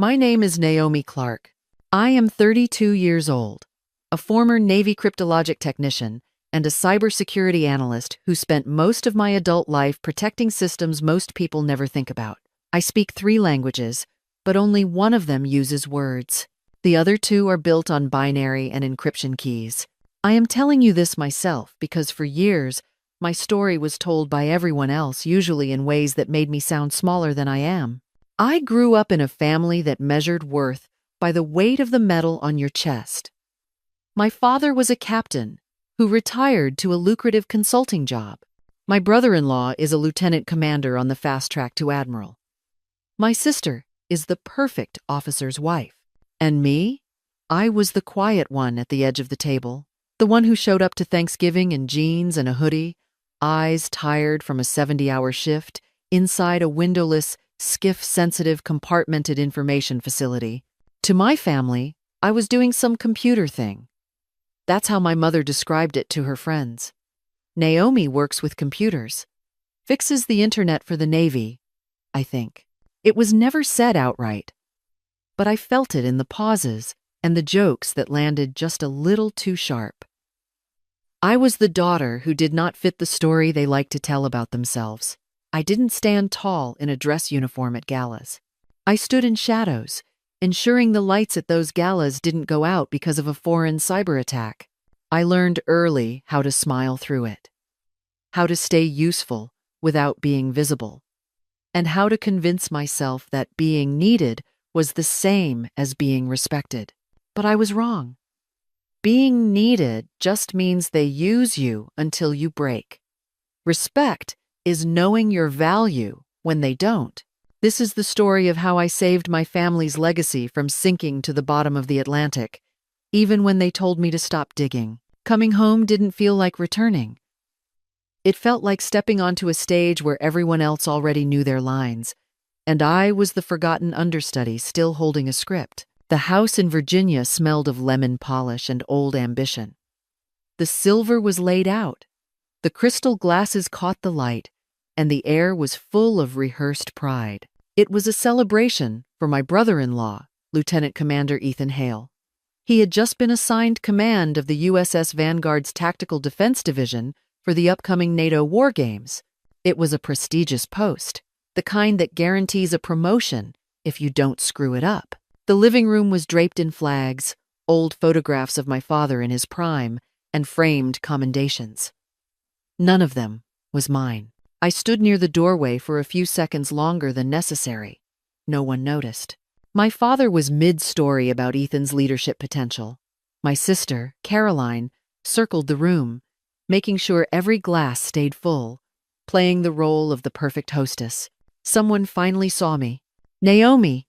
My name is Naomi Clark. I am 32 years old, a former Navy cryptologic technician and a cybersecurity analyst who spent most of my adult life protecting systems most people never think about. I speak 3 languages, but only one of them uses words. The other 2 are built on binary and encryption keys. I am telling you this myself because for years, my story was told by everyone else, usually in ways that made me sound smaller than I am. I grew up in a family that measured worth by the weight of the metal on your chest. My father was a captain who retired to a lucrative consulting job. My brother-in-law is a lieutenant commander on the fast track to admiral. My sister is the perfect officer's wife. And me? I was the quiet one at the edge of the table, the one who showed up to Thanksgiving in jeans and a hoodie, eyes tired from a 70-hour shift, inside a windowless, skiff-sensitive, compartmented information facility. To my family, I was doing some computer thing. That's how my mother described it to her friends. Naomi works with computers, fixes the internet for the Navy, I think. It was never said outright, but I felt it in the pauses and the jokes that landed just a little too sharp. I was the daughter who did not fit the story they liked to tell about themselves. I didn't stand tall in a dress uniform at galas. I stood in shadows, ensuring the lights at those galas didn't go out because of a foreign cyber attack. I learned early how to smile through it, how to stay useful without being visible, and how to convince myself that being needed was the same as being respected. But I was wrong. Being needed just means they use you until you break. Respect is knowing your value when they don't. This is the story of how I saved my family's legacy from sinking to the bottom of the Atlantic, even when they told me to stop digging. Coming home didn't feel like returning. It felt like stepping onto a stage where everyone else already knew their lines, and I was the forgotten understudy still holding a script. The house in Virginia smelled of lemon polish and old ambition. The silver was laid out. The crystal glasses caught the light, and the air was full of rehearsed pride. It was a celebration for my brother-in-law, Lieutenant Commander Ethan Hale. He had just been assigned command of the USS Vanguard's Tactical Defense Division for the upcoming NATO war games. It was a prestigious post, the kind that guarantees a promotion if you don't screw it up. The living room was draped in flags, old photographs of my father in his prime, and framed commendations. None of them was mine. I stood near the doorway for a few seconds longer than necessary. No one noticed. My father was mid-story about Ethan's leadership potential. My sister, Caroline, circled the room, making sure every glass stayed full, playing the role of the perfect hostess. Someone finally saw me. "Naomi!"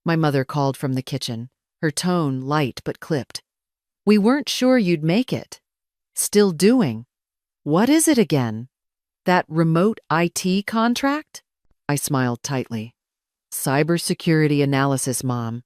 My mother called from the kitchen, her tone light but clipped. "We weren't sure you'd make it." "Still doing. What is it again? That remote IT contract?" I smiled tightly. "Cybersecurity analysis, Mom.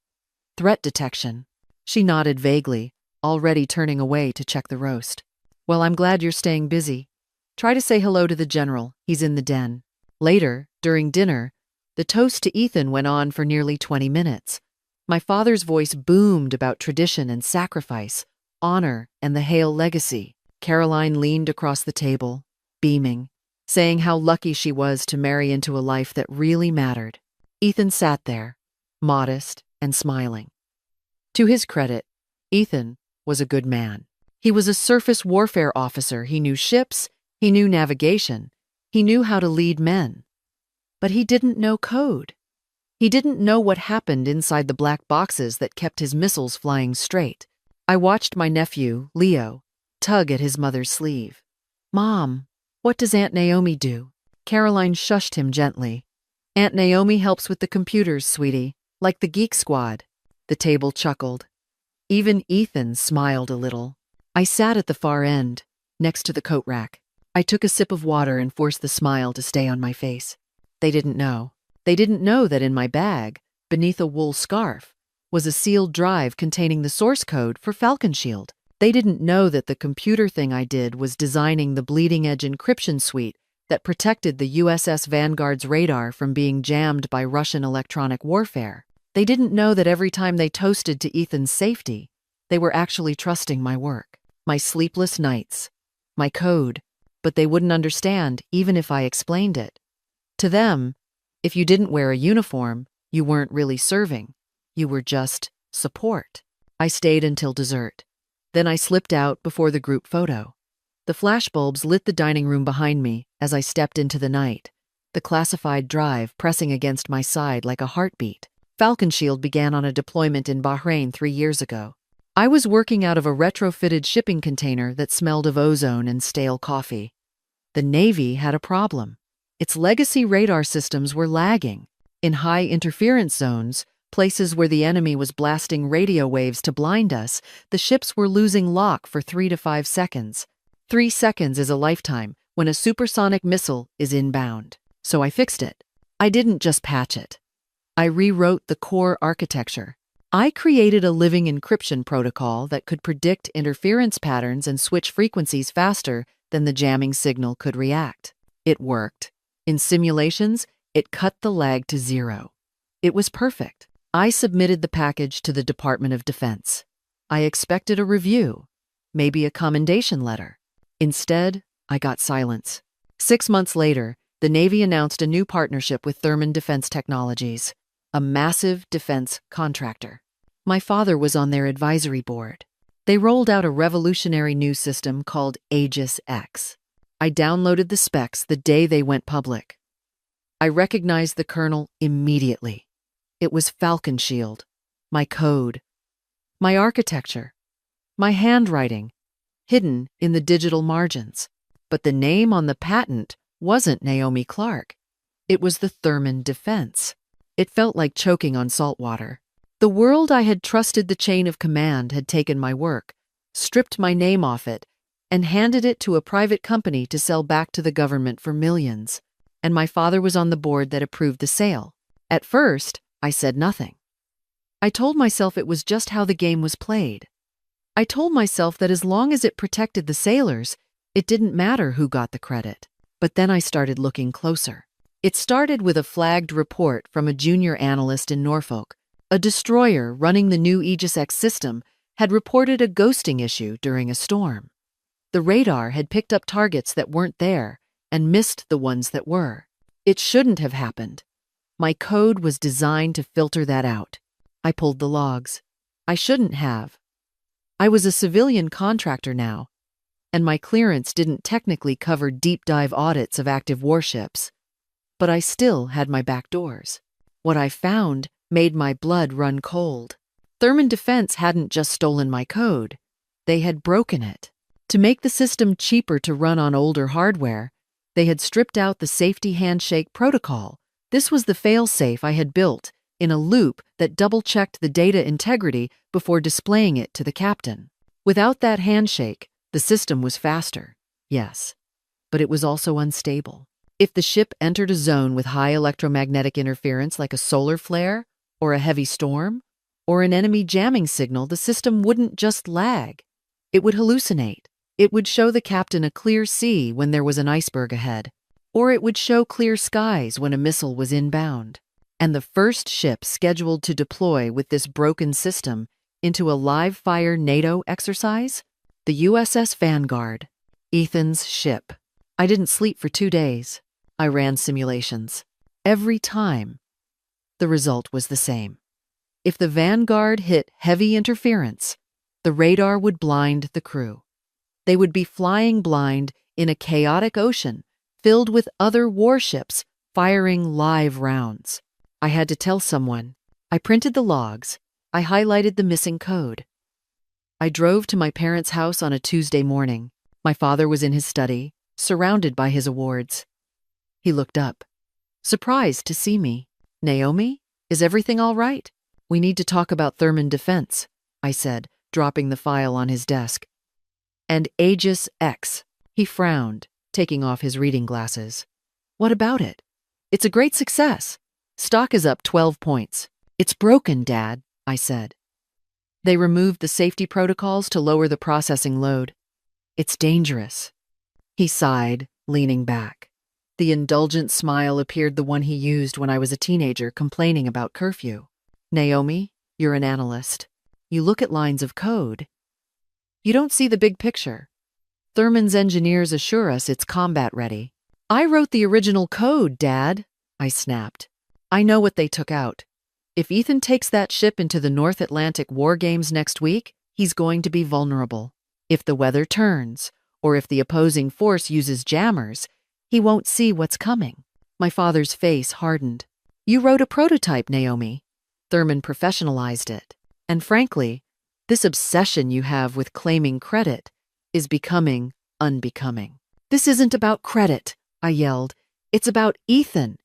Threat detection." She nodded vaguely, already turning away to check the roast. "Well, I'm glad you're staying busy. Try to say hello to the general. He's in the den." Later, during dinner, the toast to Ethan went on for nearly 20 minutes. My father's voice boomed about tradition and sacrifice, honor, and the Hale legacy. Caroline leaned across the table, beaming, saying how lucky she was to marry into a life that really mattered. Ethan sat there, modest and smiling. To his credit, Ethan was a good man. He was a surface warfare officer. He knew ships, he knew navigation, he knew how to lead men. But he didn't know code. He didn't know what happened inside the black boxes that kept his missiles flying straight. I watched my nephew, Leo, tug at his mother's sleeve. "Mom, what does Aunt Naomi do?" Caroline shushed him gently. "Aunt Naomi helps with the computers, sweetie, like the Geek Squad." The table chuckled. Even Ethan smiled a little. I sat at the far end, next to the coat rack. I took a sip of water and forced the smile to stay on my face. They didn't know. They didn't know that in my bag, beneath a wool scarf, was a sealed drive containing the source code for Falcon Shield. They didn't know that the computer thing I did was designing the bleeding-edge encryption suite that protected the USS Vanguard's radar from being jammed by Russian electronic warfare. They didn't know that every time they toasted to Ethan's safety, they were actually trusting my work, my sleepless nights, my code, but they wouldn't understand even if I explained it. To them, if you didn't wear a uniform, you weren't really serving. You were just support. I stayed until dessert. Then I slipped out before the group photo. The flashbulbs lit the dining room behind me as I stepped into the night, the classified drive pressing against my side like a heartbeat. Falcon Shield began on a deployment in Bahrain 3 years ago. I was working out of a retrofitted shipping container that smelled of ozone and stale coffee. The Navy had a problem. Its legacy radar systems were lagging. In high interference zones, places where the enemy was blasting radio waves to blind us, the ships were losing lock for 3 to 5 seconds. 3 seconds is a lifetime when a supersonic missile is inbound. So I fixed it. I didn't just patch it. I rewrote the core architecture. I created a living encryption protocol that could predict interference patterns and switch frequencies faster than the jamming signal could react. It worked. In simulations, it cut the lag to 0. It was perfect. I submitted the package to the Department of Defense. I expected a review, maybe a commendation letter. Instead, I got silence. 6 months later, the Navy announced a new partnership with Thermon Defense Technologies, a massive defense contractor. My father was on their advisory board. They rolled out a revolutionary new system called Aegis X. I downloaded the specs the day they went public. I recognized the kernel immediately. It was Falcon Shield, my code, my architecture, my handwriting, hidden in the digital margins. But the name on the patent wasn't Naomi Clark. It was the Thermon Defense. It felt like choking on salt water. The world I had trusted the chain of command had taken my work, stripped my name off it, and handed it to a private company to sell back to the government for millions. And my father was on the board that approved the sale. At first, I said nothing. I told myself it was just how the game was played. I told myself that as long as it protected the sailors, it didn't matter who got the credit. But then I started looking closer. It started with a flagged report from a junior analyst in Norfolk. A destroyer running the new Aegis X system had reported a ghosting issue during a storm. The radar had picked up targets that weren't there and missed the ones that were. It shouldn't have happened. My code was designed to filter that out. I pulled the logs. I shouldn't have. I was a civilian contractor now, and my clearance didn't technically cover deep dive audits of active warships. But I still had my back doors. What I found made my blood run cold. Thermon Defense hadn't just stolen my code. They had broken it. To make the system cheaper to run on older hardware, they had stripped out the safety handshake protocol. This was the fail-safe I had built in a loop that double-checked the data integrity before displaying it to the captain. Without that handshake, the system was faster, yes, but it was also unstable. If the ship entered a zone with high electromagnetic interference like a solar flare, or a heavy storm, or an enemy jamming signal, the system wouldn't just lag. It would hallucinate. It would show the captain a clear sea when there was an iceberg ahead, or it would show clear skies when a missile was inbound. And the first ship scheduled to deploy with this broken system into a live-fire NATO exercise? The USS Vanguard, Ethan's ship. I didn't sleep for 2 days. I ran simulations. Every time, the result was the same. If the Vanguard hit heavy interference, the radar would blind the crew. They would be flying blind in a chaotic ocean filled with other warships firing live rounds. I had to tell someone. I printed the logs. I highlighted the missing code. I drove to my parents' house on a Tuesday morning. My father was in his study, surrounded by his awards. He looked up, surprised to see me. "Naomi, is everything all right? We need to talk about Thermon Defense," I said, dropping the file on his desk. "And Aegis X." He frowned, taking off his reading glasses. "What about it?" "It's a great success. Stock is up 12 points. It's broken, Dad," I said. They removed the safety protocols to lower the processing load. "It's dangerous." He sighed, leaning back. The indulgent smile appeared the one he used when I was a teenager complaining about curfew. Naomi, you're an analyst. You look at lines of code. You don't see the big picture. Thurman's engineers assure us it's combat ready. I wrote the original code, Dad, I snapped. I know what they took out. If Ethan takes that ship into the North Atlantic War Games next week, he's going to be vulnerable. If the weather turns, or if the opposing force uses jammers, he won't see what's coming. My father's face hardened. You wrote a prototype, Naomi. Thurman professionalized it. And frankly, this obsession you have with claiming credit is becoming unbecoming. This isn't about credit, I yelled. It's about Ethan.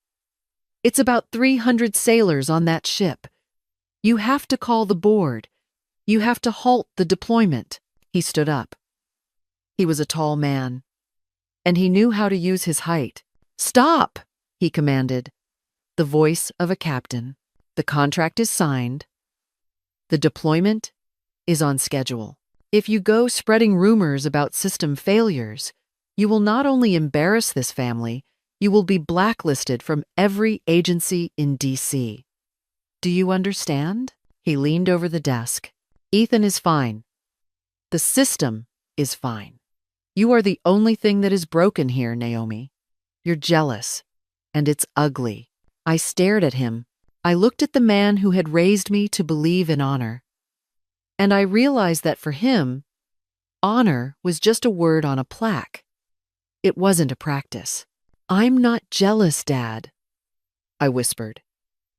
It's about 300 sailors on that ship. You have to call the board. You have to halt the deployment. He stood up. He was a tall man, and he knew how to use his height. Stop, he commanded. The voice of a captain. The contract is signed. The deployment is on schedule. If you go spreading rumors about system failures, you will not only embarrass this family, you will be blacklisted from every agency in D.C. Do you understand? He leaned over the desk. Ethan is fine. The system is fine. You are the only thing that is broken here, Naomi. You're jealous, and it's ugly. I stared at him. I looked at the man who had raised me to believe in honor. And I realized that for him, honor was just a word on a plaque. It wasn't a practice. I'm not jealous, Dad, I whispered.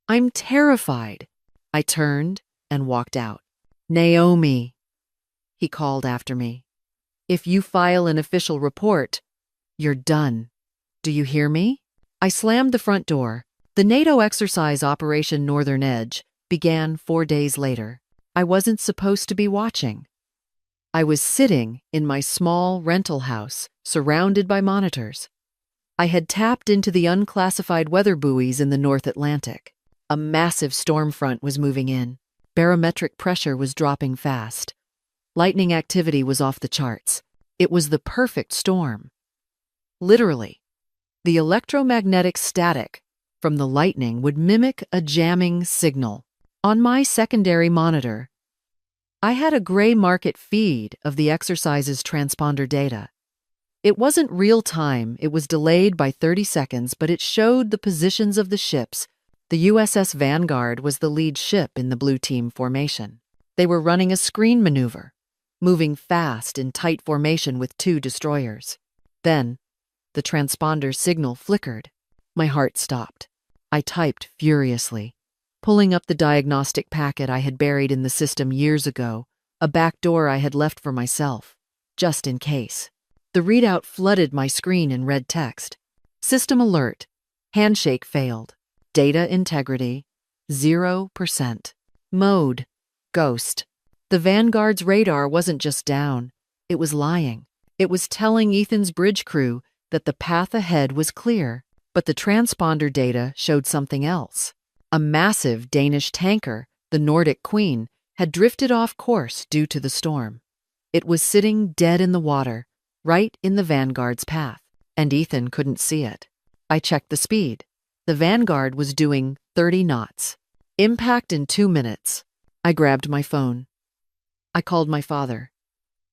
I'm terrified. I turned and walked out. Naomi, he called after me. If you file an official report, you're done. Do you hear me? I slammed the front door. The NATO exercise Operation Northern Edge began 4 days later. I wasn't supposed to be watching. I was sitting in my small rental house, surrounded by monitors. I had tapped into the unclassified weather buoys in the North Atlantic. A massive storm front was moving in. Barometric pressure was dropping fast. Lightning activity was off the charts. It was the perfect storm. Literally, the electromagnetic static from the lightning would mimic a jamming signal. On my secondary monitor, I had a gray market feed of the exercise's transponder data. It wasn't real time, it was delayed by 30 seconds, but it showed the positions of the ships. The USS Vanguard was the lead ship in the blue team formation. They were running a screen maneuver, moving fast in tight formation with 2 destroyers. Then, the transponder signal flickered. My heart stopped. I typed furiously, pulling up the diagnostic packet I had buried in the system years ago, a back door I had left for myself, just in case. The readout flooded my screen in red text. System alert. Handshake failed. Data integrity, 0%. Mode, ghost. The Vanguard's radar wasn't just down, it was lying. It was telling Ethan's bridge crew that the path ahead was clear, but the transponder data showed something else. A massive Danish tanker, the Nordic Queen, had drifted off course due to the storm. It was sitting dead in the water, right in the Vanguard's path, and Ethan couldn't see it. I checked the speed. The Vanguard was doing 30 knots. Impact in 2 minutes. I grabbed my phone. I called my father.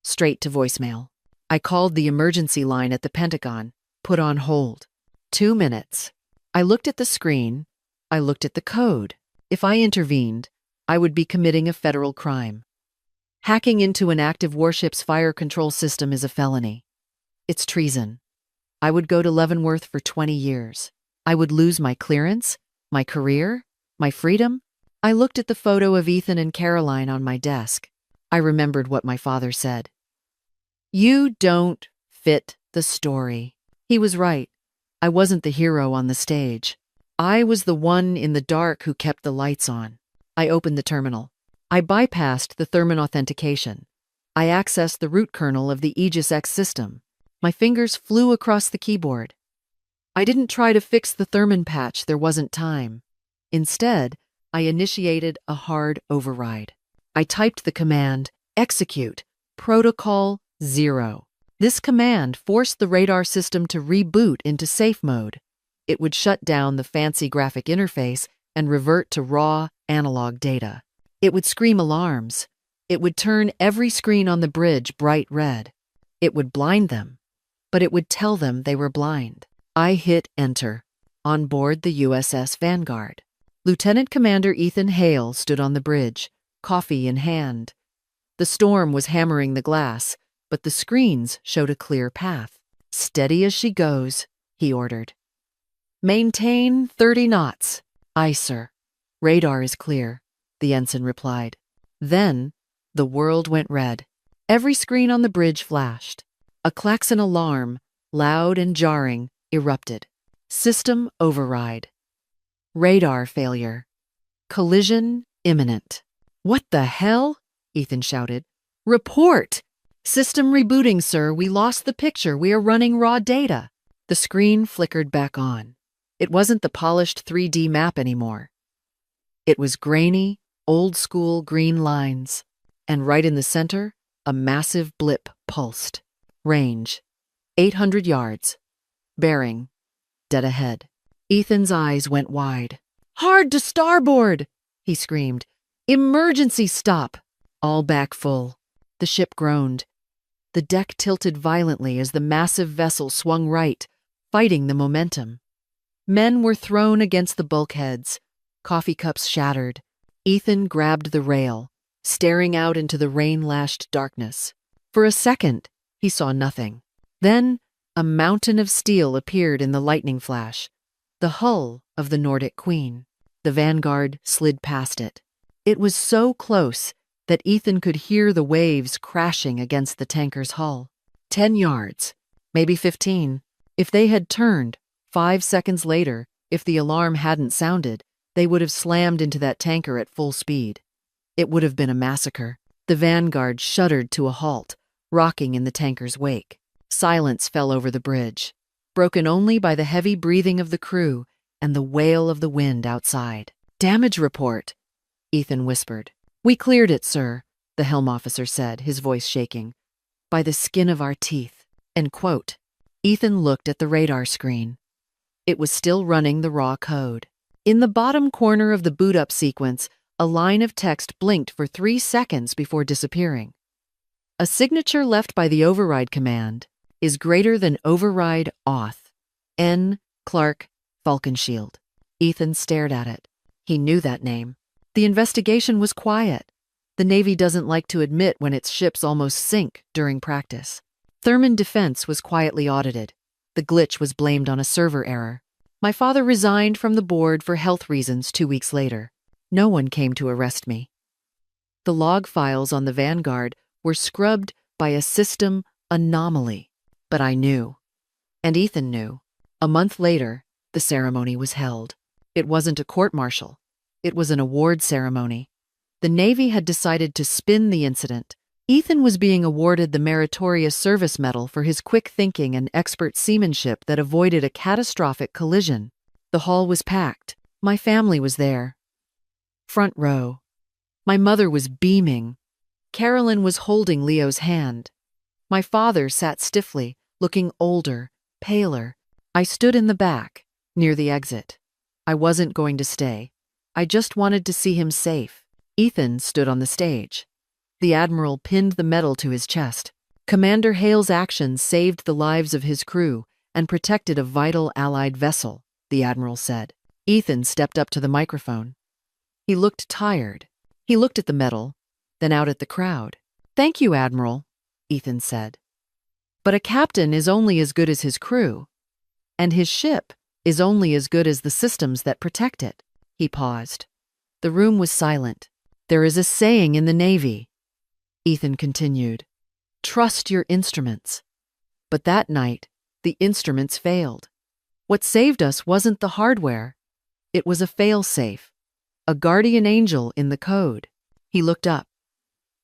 Straight to voicemail. I called the emergency line at the Pentagon. Put on hold. 2 minutes. I looked at the screen. I looked at the code. If I intervened, I would be committing a federal crime. Hacking into an active warship's fire control system is a felony. It's treason. I would go to Leavenworth for 20 years. I would lose my clearance, my career, my freedom. I looked at the photo of Ethan and Caroline on my desk. I remembered what my father said. You don't fit the story. He was right. I wasn't the hero on the stage. I was the one in the dark who kept the lights on. I opened the terminal. I bypassed the Thurman authentication. I accessed the root kernel of the Aegis X system. My fingers flew across the keyboard. I didn't try to fix the Thurman patch, there wasn't time. Instead, I initiated a hard override. I typed the command, execute, protocol 0. This command forced the radar system to reboot into safe mode. It would shut down the fancy graphic interface and revert to raw, analog data. It would scream alarms. It would turn every screen on the bridge bright red. It would blind them, but it would tell them they were blind. I hit enter. On board the USS Vanguard. Lieutenant Commander Ethan Hale stood on the bridge, coffee in hand. The storm was hammering the glass, but the screens showed a clear path. "Steady as she goes," he ordered. "Maintain 30 knots. Aye, sir." "Radar is clear," the ensign replied. Then, the world went red. Every screen on the bridge flashed. A klaxon alarm, loud and jarring, erupted. System override. Radar failure. Collision imminent. "What the hell?" Ethan shouted. "Report! System rebooting, sir. We lost the picture. We are running raw data." The screen flickered back on. It wasn't the polished 3D map anymore. It was grainy, old-school green lines. And right in the center, a massive blip pulsed. Range: 800 yards. Bearing: dead ahead. Ethan's eyes went wide. "Hard to starboard!" he screamed. "Emergency stop!" All back full. The ship groaned. The deck tilted violently as the massive vessel swung right, fighting the momentum. Men were thrown against the bulkheads. Coffee cups shattered. Ethan grabbed the rail, staring out into the rain-lashed darkness. For a second, he saw nothing. Then, a mountain of steel appeared in the lightning flash. The hull of the Nordic Queen. The Vanguard slid past it. It was so close that Ethan could hear the waves crashing against the tanker's hull. 10 yards, maybe 15. If they had turned, 5 seconds later, if the alarm hadn't sounded, they would have slammed into that tanker at full speed. It would have been a massacre. The Vanguard shuddered to a halt, rocking in the tanker's wake. Silence fell over the bridge, broken only by the heavy breathing of the crew and the wail of the wind outside. "Damage report," Ethan whispered. "We cleared it, sir," the helm officer said, his voice shaking. "By the skin of our teeth." End quote. Ethan looked at the radar screen. It was still running the raw code. In the bottom corner of the boot-up sequence, a line of text blinked for 3 seconds before disappearing. "A signature left by the override command is greater than override auth. N. Clark Falkenshield." Ethan stared at it. He knew that name. The investigation was quiet. The Navy doesn't like to admit when its ships almost sink during practice. Therman Defense was quietly audited. The glitch was blamed on a server error. My father resigned from the board for health reasons 2 weeks later. No one came to arrest me. The log files on the Vanguard were scrubbed by a system anomaly. But I knew. And Ethan knew. A month later, the ceremony was held. It wasn't a court-martial. It was an award ceremony. The Navy had decided to spin the incident. Ethan was being awarded the Meritorious Service Medal for his quick thinking and expert seamanship that avoided a catastrophic collision. The hall was packed. My family was there. Front row. My mother was beaming. Carolyn was holding Leo's hand. My father sat stiffly, looking older, paler. I stood in the back, near the exit. I wasn't going to stay. I just wanted to see him safe. Ethan stood on the stage. The Admiral pinned the medal to his chest. Commander Hale's actions saved the lives of his crew and protected a vital Allied vessel, the Admiral said. Ethan stepped up to the microphone. He looked tired. He looked at the medal, then out at the crowd. "Thank you, Admiral," Ethan said. "But a captain is only as good as his crew, and his ship is only as good as the systems that protect it." He paused. The room was silent. "There is a saying in the Navy," Ethan continued. "Trust your instruments." But that night, the instruments failed. What saved us wasn't the hardware. It was a fail-safe, a guardian angel in the code. He looked up.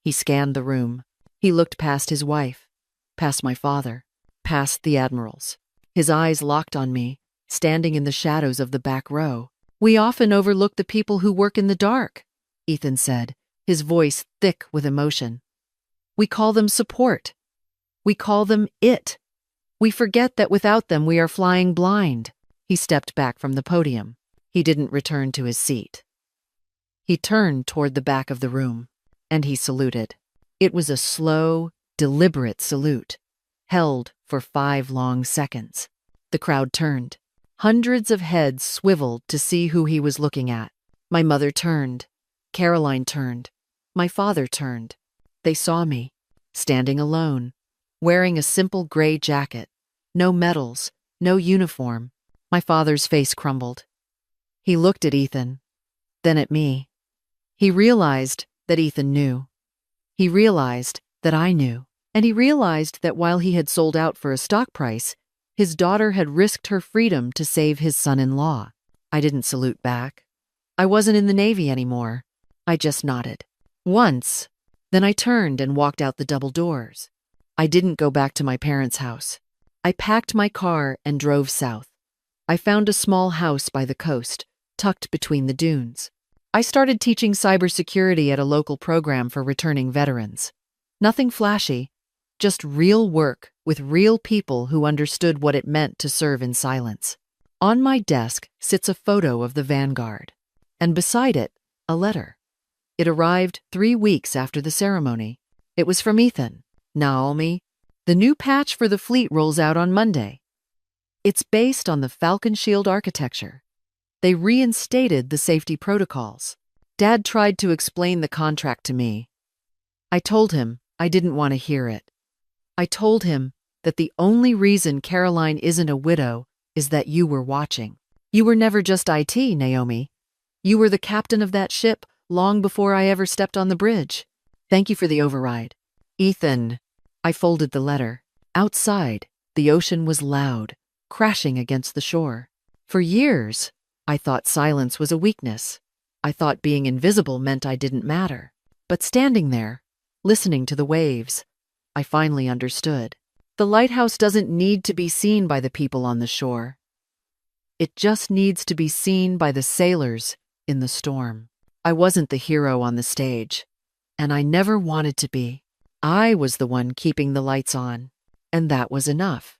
He scanned the room. He looked past his wife, past my father, past the admirals. His eyes locked on me, standing in the shadows of the back row. "We often overlook the people who work in the dark," Ethan said, his voice thick with emotion. "We call them support. We call them it. We forget that without them we are flying blind." He stepped back from the podium. He didn't return to his seat. He turned toward the back of the room, and he saluted. It was a slow, deliberate salute, held for 5 long seconds. The crowd turned. Hundreds of heads swiveled to see who he was looking at. My mother turned. Caroline turned. My father turned. They saw me, standing alone, wearing a simple gray jacket. No medals, no uniform. My father's face crumbled. He looked at Ethan, then at me. He realized that Ethan knew. He realized that I knew. And he realized that while he had sold out for a stock price, his daughter had risked her freedom to save his son-in-law. I didn't salute back. I wasn't in the Navy anymore. I just nodded. Once, then I turned and walked out the double doors. I didn't go back to my parents' house. I packed my car and drove south. I found a small house by the coast, tucked between the dunes. I started teaching cybersecurity at a local program for returning veterans. Nothing flashy, just real work with real people who understood what it meant to serve in silence. On my desk sits a photo of the Vanguard, and beside it, a letter. It arrived 3 weeks after the ceremony. It was from Ethan. Naomi, the new patch for the fleet rolls out on Monday. It's based on the Falcon Shield architecture. They reinstated the safety protocols. Dad tried to explain the contract to me. I told him I didn't want to hear it. I told him that the only reason Caroline isn't a widow is that you were watching. You were never just IT, Naomi. You were the captain of that ship long before I ever stepped on the bridge. Thank you for the override. Ethan. I folded the letter. Outside, the ocean was loud, crashing against the shore. For years, I thought silence was a weakness. I thought being invisible meant I didn't matter. But standing there, listening to the waves, I finally understood. The lighthouse doesn't need to be seen by the people on the shore. It just needs to be seen by the sailors in the storm. I wasn't the hero on the stage, and I never wanted to be. I was the one keeping the lights on, and that was enough.